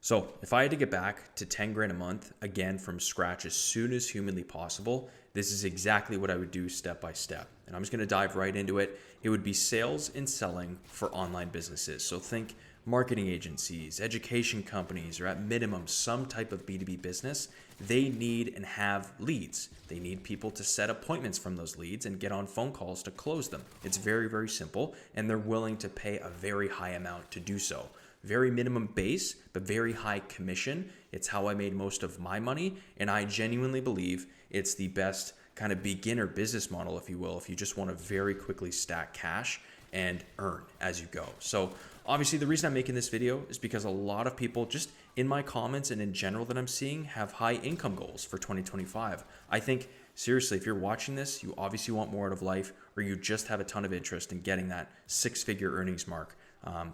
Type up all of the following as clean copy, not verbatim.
So if I had to get back to 10 grand a month again from scratch as soon as humanly possible, this is exactly what I would do step by step. And I'm just going to dive right into it. It would be sales and selling for online businesses. So think marketing agencies, education companies, or at minimum, some type of B2B business. They need and have leads. They need people to set appointments from those leads and get on phone calls to close them. It's very, very simple, and they're willing to pay a very high amount to do so. Very minimum base, but very high commission. It's how I made most of my money, and I genuinely believe it's the best kind of beginner business model, if you will, if you just want to very quickly stack cash and earn as you go. So obviously the reason I'm making this video is because a lot of people just in my comments and in general that I'm seeing have high income goals for 2025. I think seriously, if you're watching this, you obviously want more out of life, or you just have a ton of interest in getting that six-figure earnings mark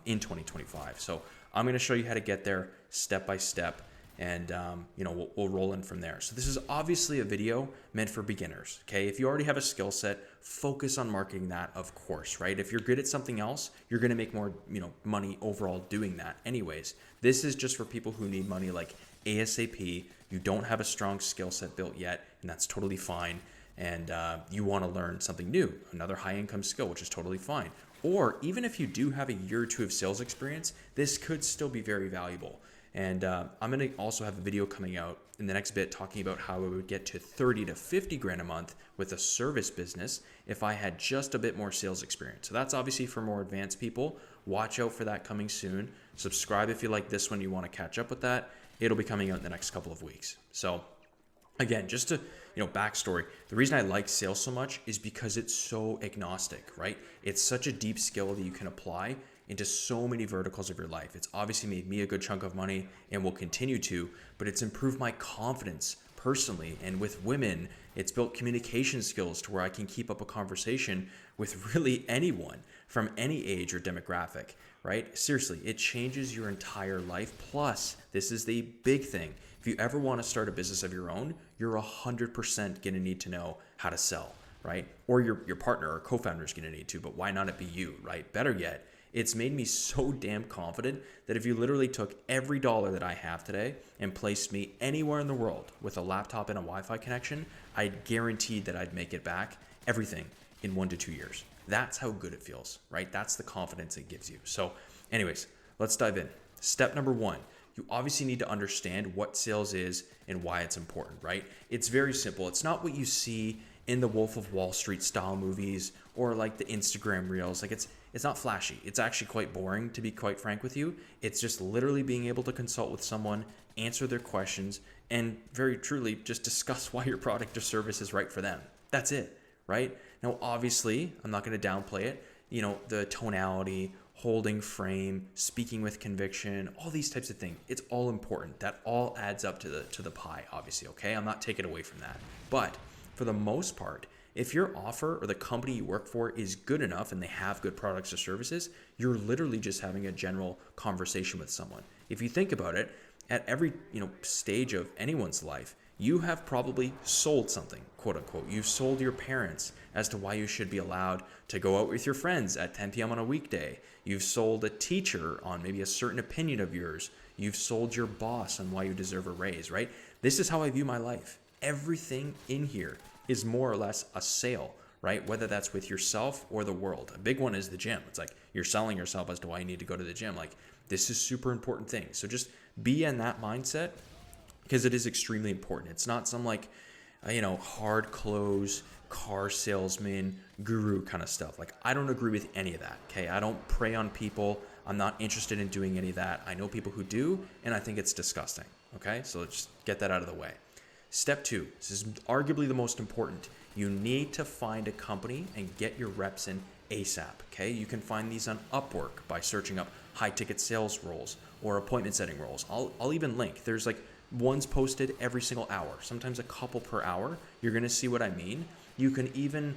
in 2025. So I'm going to show you how to get there step by step, and we'll roll in from there. So this is obviously a video meant for beginners. Okay, if you already have a skill set, focus on marketing that, of course, right? If you're good at something else, you're going to make more money overall doing that anyways. This is just for people who need money like ASAP. You don't have a strong skill set built yet, and that's totally fine. And you want to learn something new, another high income skill, which is totally fine. Or even if you do have a year or two of sales experience, this could still be very valuable. And I'm going to also have a video coming out in the next bit talking about how I would get to 30 to 50 grand a month with a service business if I had just a bit more sales experience. So that's obviously for more advanced people. Watch out for that coming soon. Subscribe if you like this one, you want to catch up with that. It'll be coming out in the next couple of weeks. So again, just to, backstory, the reason I like sales so much is because it's so agnostic, right? It's such a deep skill that you can apply into so many verticals of your life. It's obviously made me a good chunk of money and will continue to, but it's improved my confidence personally. And with women, it's built communication skills to where I can keep up a conversation with really anyone from any age or demographic, right? Seriously, it changes your entire life. Plus, this is the big thing. If you ever want to start a business of your own, you're 100% going to need to know how to sell, right? Or your partner or co-founder is going to need to, but why not it be you, right? Better yet, it's made me so damn confident that if you literally took every dollar that I have today and placed me anywhere in the world with a laptop and a Wi-Fi connection, I guaranteed that I'd make it back, everything, in 1 to 2 years. That's how good it feels, right? That's the confidence it gives you. So anyways, let's dive in. Step number 1. You obviously need to understand what sales is and why it's important, right? It's very simple. It's not what you see in the Wolf of Wall Street style movies or like the Instagram reels. Like it's not flashy. It's actually quite boring, to be quite frank with you. It's just literally being able to consult with someone, answer their questions, and very truly just discuss why your product or service is right for them. That's it, right? Now, obviously, I'm not going to downplay it. The tonality, holding frame, speaking with conviction, all these types of things. It's all important. That all adds up to the pie, obviously, okay? I'm not taking away from that. But for the most part, if your offer or the company you work for is good enough and they have good products or services, you're literally just having a general conversation with someone. If you think about it, at every stage of anyone's life, you have probably sold something, quote unquote. You've sold your parents as to why you should be allowed to go out with your friends at 10 p.m. on a weekday. You've sold a teacher on maybe a certain opinion of yours. You've sold your boss on why you deserve a raise, right? This is how I view my life. Everything in here is more or less a sale, right? Whether that's with yourself or the world. A big one is the gym. It's like you're selling yourself as to why you need to go to the gym. Like this is super important thing. So just be in that mindset because it is extremely important. It's not some hard close car salesman guru kind of stuff. Like I don't agree with any of that. Okay. I don't prey on people. I'm not interested in doing any of that. I know people who do, and I think it's disgusting. Okay. So let's just get that out of the way. Step 2, this is arguably the most important. You need to find a company and get your reps in ASAP, okay? You can find these on Upwork by searching up high ticket sales roles or appointment setting roles. I'll even link. There's like ones posted every single hour, sometimes a couple per hour. You're gonna see what I mean. You can even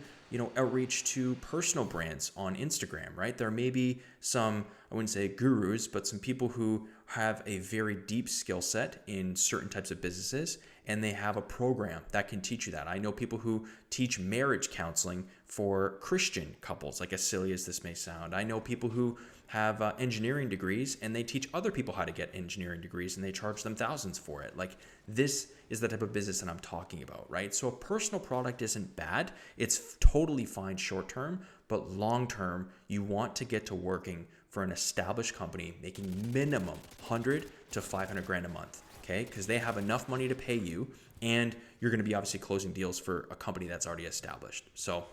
outreach to personal brands on Instagram, right? There may be some, I wouldn't say gurus, but some people who have a very deep skill set in certain types of businesses, and they have a program that can teach you that. I know people who teach marriage counseling for Christian couples, like as silly as this may sound. I know people who have engineering degrees and they teach other people how to get engineering degrees and they charge them thousands for it. Like, this is the type of business that I'm talking about, right? So a personal product isn't bad. It's totally fine short term, but long term, you want to get to working for an established company making minimum 100 to 500 grand a month, okay? Because they have enough money to pay you, and you're going to be obviously closing deals for a company that's already established. So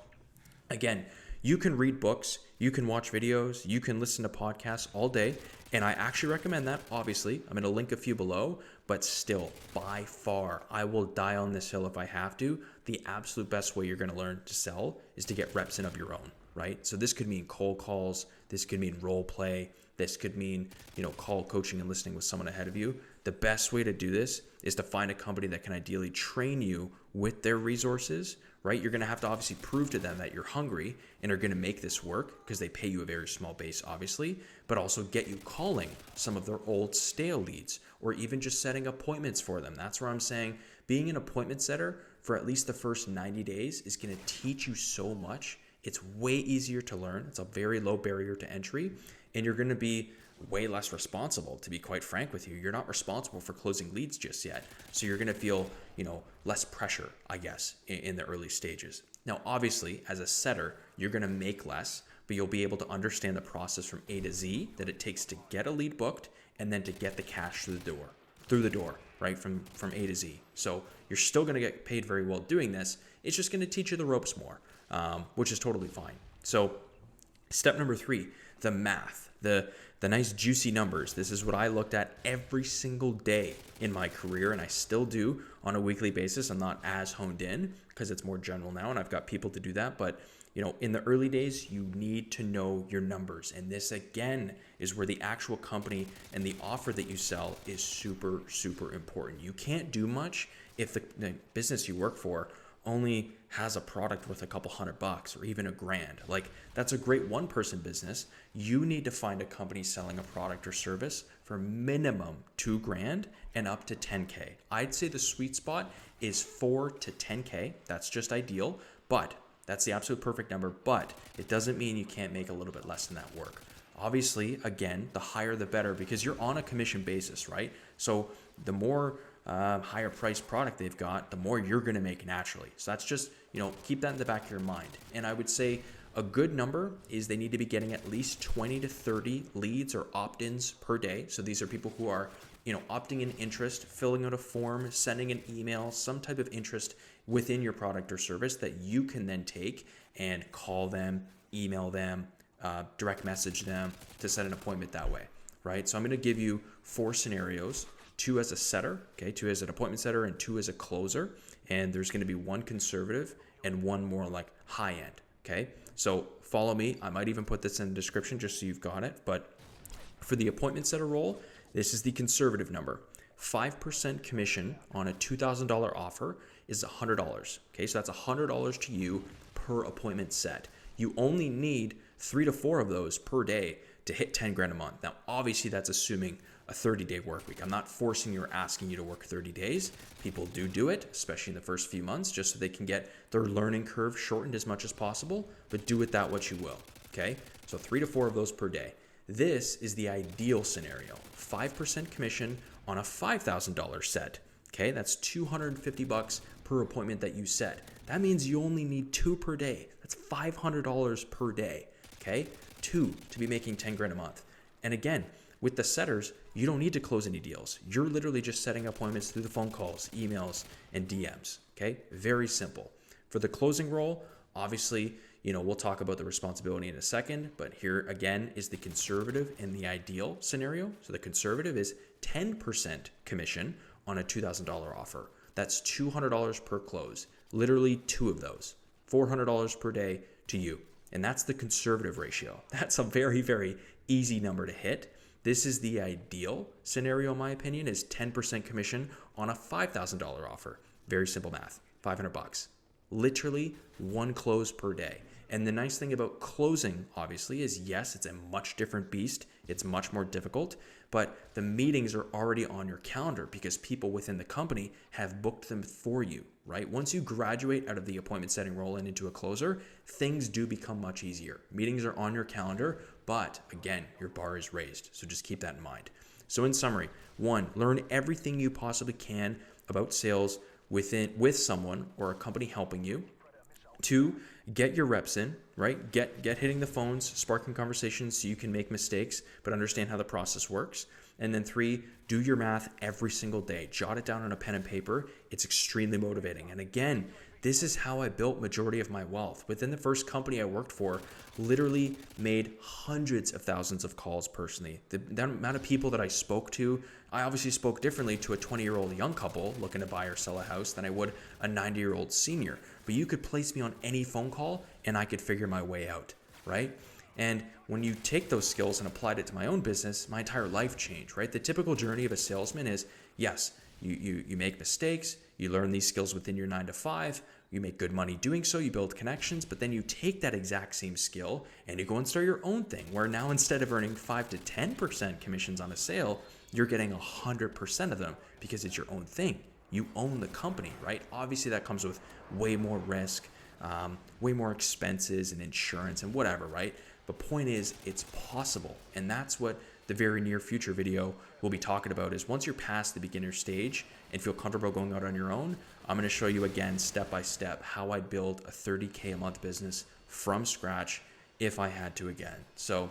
again, you can read books, you can watch videos, you can listen to podcasts all day, and I actually recommend that. Obviously, I'm going to link a few below, but still, by far, I will die on this hill if I have to. The absolute best way you're going to learn to sell is to get reps in of your own, right? So this could mean cold calls, this could mean role play, this could mean, call coaching and listening with someone ahead of you. The best way to do this is to find a company that can ideally train you with their resources, right? You're going to have to obviously prove to them that you're hungry and are going to make this work because they pay you a very small base, obviously, but also get you calling some of their old stale leads or even just setting appointments for them. That's where I'm saying being an appointment setter for at least the first 90 days is going to teach you so much. It's way easier to learn. It's a very low barrier to entry, and you're going to be way less responsible, to be quite frank with you. You're not responsible for closing leads just yet. So you're going to feel, less pressure, I guess, in the early stages. Now, obviously, as a setter, you're going to make less, but you'll be able to understand the process from A to Z that it takes to get a lead booked and then to get the cash through the door, right? From A to Z. So you're still going to get paid very well doing this. It's just going to teach you the ropes more, which is totally fine. So step number 3, the math, the nice juicy numbers. This is what I looked at every single day in my career, and I still do on a weekly basis. I'm not as honed in because it's more general now, and I've got people to do that. But in the early days, you need to know your numbers, and this again is where the actual company and the offer that you sell is super, super important. You can't do much if the business you work for only has a product worth a couple $100 or even $1,000. Like, that's a great one-person business. You need to find a company selling a product or service for minimum $2,000 and up to $10K. I'd say the sweet spot is $4 to $10K. That's just ideal, but that's the absolute perfect number. But it doesn't mean you can't make a little bit less than that work. Obviously, again, the higher the better because you're on a commission basis, right? So the more higher price product they've got, the more you're going to make naturally. So that's just, keep that in the back of your mind. And I would say a good number is they need to be getting at least 20 to 30 leads or opt-ins per day. So these are people who are, opting in interest, filling out a form, sending an email, some type of interest within your product or service that you can then take and call them, email them, direct message them to set an appointment that way, right? So I'm going to give you 4 scenarios. 2 as a setter, okay, 2 as an appointment setter, and 2 as a closer. And there's going to be 1 conservative and 1 more like high end, okay? So follow me. I might even put this in the description just so you've got it. But for the appointment setter role, this is the conservative number. 5% commission on a $2,000 offer is $100, okay? So that's $100 to you per appointment set. You only need 3 to 4 of those per day to hit 10 grand a month. Now, obviously that's assuming a 30-day work week. I'm not forcing you or asking you to work 30 days. People do it, especially in the first few months, just so they can get their learning curve shortened as much as possible, but do with that what you will, okay? So 3 to 4 of those per day. This is the ideal scenario. 5% commission on a $5,000 set, okay? That's $250 per appointment that you set. That means you only need 2 per day. That's $500 per day, okay? 2 to be making 10 grand a month. And again, with the setters, you don't need to close any deals. You're literally just setting appointments through the phone calls, emails, and DMs, okay? Very simple. For the closing role, obviously, we'll talk about the responsibility in a second, but here again is the conservative and the ideal scenario. So the conservative is 10% commission on a $2,000 offer. That's $200 per close, literally 2 of those, $400 per day to you. And that's the conservative ratio. That's a very, very easy number to hit. This is the ideal scenario, in my opinion, is 10% commission on a $5,000 offer. Very simple math, $500. Literally 1 close per day. And the nice thing about closing, obviously, is yes, it's a much different beast. It's much more difficult, but the meetings are already on your calendar because people within the company have booked them for you, right? Once you graduate out of the appointment setting role and into a closer, things do become much easier. Meetings are on your calendar but again, your bar is raised. So just keep that in mind. So in summary, 1, learn everything you possibly can about sales with someone or a company helping you. 2, get your reps in, right? Get hitting the phones, sparking conversations so you can make mistakes, but understand how the process works. And then 3, do your math every single day. Jot it down on a pen and paper. It's extremely motivating. And again, this is how I built majority of my wealth. Within the first company I worked for, literally made hundreds of thousands of calls personally. The amount of people that I spoke to, I obviously spoke differently to a 20-year-old young couple looking to buy or sell a house than I would a 90-year-old senior. But you could place me on any phone call and I could figure my way out, right? And when you take those skills and applied it to my own business, my entire life changed, right? The typical journey of a salesman is, yes, you make mistakes, you learn these skills within your 9 to 5, you make good money doing so, you build connections, but then you take that exact same skill and you go and start your own thing, where now instead of earning 5 to 10% commissions on a sale, you're getting 100% of them because it's your own thing. You own the company, right? Obviously that comes with way more risk, way more expenses and insurance and whatever, right? But point is, it's possible. And that's what the very near future video we'll be talking about is once you're past the beginner stage and feel comfortable going out on your own, I'm going to show you again, step by step, how I build a 30K a month business from scratch if I had to again. So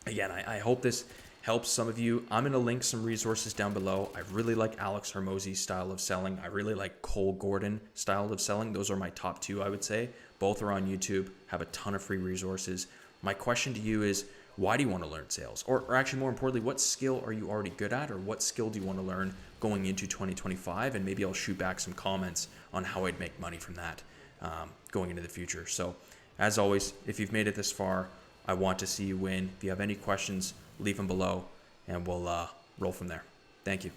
again, I hope this helps some of you. I'm going to link some resources down below. I really like Alex Hormozi's style of selling. I really like Cole Gordon style of selling. Those are my top 2, I would say. Both are on YouTube, have a ton of free resources. My question to you is, why do you want to learn sales? Or actually, more importantly, what skill are you already good at? Or what skill do you want to learn going into 2025? And maybe I'll shoot back some comments on how I'd make money from that going into the future. So as always, if you've made it this far, I want to see you win. If you have any questions, leave them below and we'll roll from there. Thank you.